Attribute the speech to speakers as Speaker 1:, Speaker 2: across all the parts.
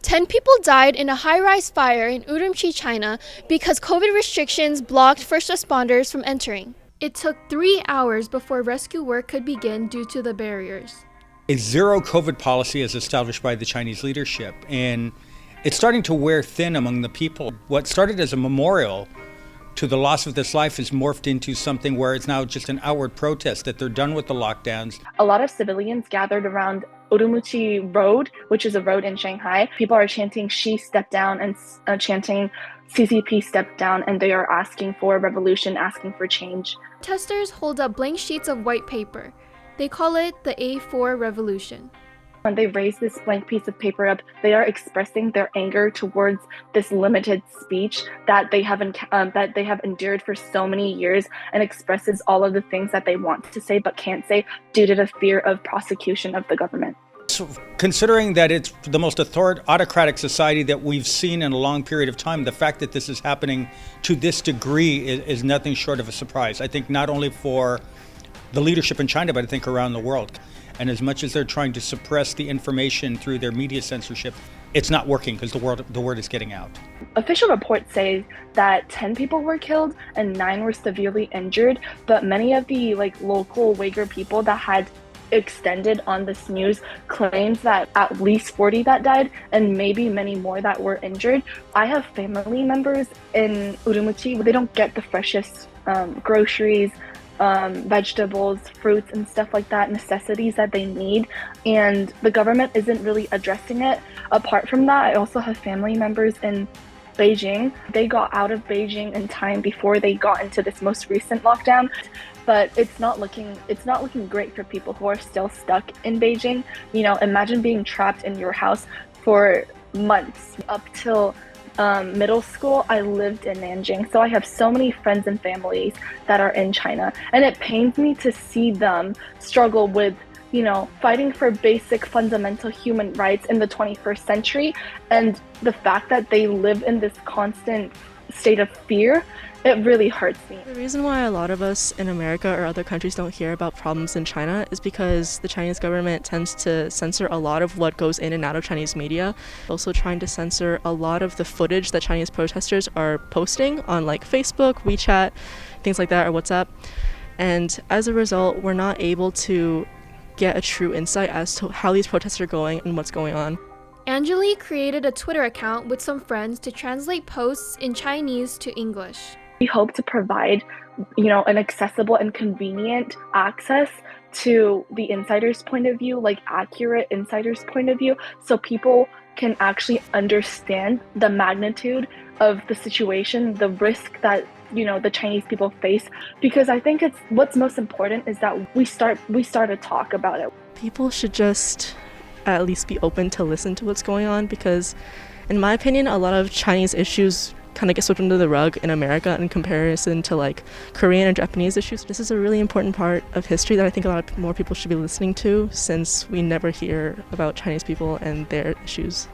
Speaker 1: 10 people died in a high-rise fire in Urumqi, China, because COVID restrictions blocked first responders from entering. It took 3 hours before rescue work could begin due to the barriers.
Speaker 2: A zero COVID policy is established by the Chinese leadership, and it's starting to wear thin among the people. What started as a memorial to the loss of this life is morphed into something where it's now just an outward protest that they're done with the lockdowns.
Speaker 3: A lot of civilians gathered around Urumqi Road, which is a road in Shanghai. People are chanting "She step down" and chanting "CCP step down," and they are asking for revolution, asking for change.
Speaker 1: Protesters hold up blank sheets of white paper. They call it the A4 Revolution.
Speaker 3: When they raise this blank piece of paper up, they are expressing their anger towards this limited speech that they have endured for so many years, and expresses all of the things that they want to say but can't say due to the fear of prosecution of the government.
Speaker 2: So considering that it's the most autocratic society that we've seen in a long period of time, the fact that this is happening to this degree is nothing short of a surprise. I think not only for the leadership in China, but I think around the world. And as much as they're trying to suppress the information through their media censorship, it's not working because the word is getting out.
Speaker 3: Official reports say that 10 people were killed and 9 were severely injured, but many of the local Uyghur people that had extended on this news claims that at least 40 that died and maybe many more that were injured. I have family members in Urumqi where they don't get the freshest groceries, vegetables, fruits, and stuff like that, necessities that they need, and the government isn't really addressing it. Apart from that, I also have family members in Beijing. They got out of Beijing in time before they got into this most recent lockdown, but it's not looking great for people who are still stuck in Beijing. You know, imagine being trapped in your house for months. Up till middle school, I lived in Nanjing, so I have so many friends and families that are in China, and it pains me to see them struggle with, fighting for basic fundamental human rights in the 21st century, and the fact that they live in this constant state of fear. It really hurts me.
Speaker 4: The reason why a lot of us in America or other countries don't hear about problems in China is because the Chinese government tends to censor a lot of what goes in and out of Chinese media. Also trying to censor a lot of the footage that Chinese protesters are posting on Facebook, WeChat, things like that, or WhatsApp. And as a result, we're not able to get a true insight as to how these protests are going and what's going on.
Speaker 1: Angeli created a Twitter account with some friends to translate posts in Chinese to English.
Speaker 3: We hope to provide, an accessible and convenient access to the insider's point of view, accurate insider's point of view, so people can actually understand the magnitude of the situation, the risk that, the Chinese people face. Because I think what's most important is that we start to talk about it.
Speaker 4: People should just at least be open to listen to what's going on, because in my opinion, a lot of Chinese issues kind of get swept under the rug in America in comparison to Korean and Japanese issues. This is a really important part of history that I think a lot of more people should be listening to, since we never hear about Chinese people and their issues.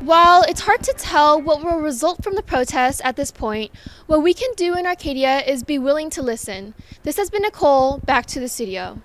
Speaker 1: While it's hard to tell what will result from the protests at this point, what we can do in Arcadia is be willing to listen. This has been Nicole, back to the studio.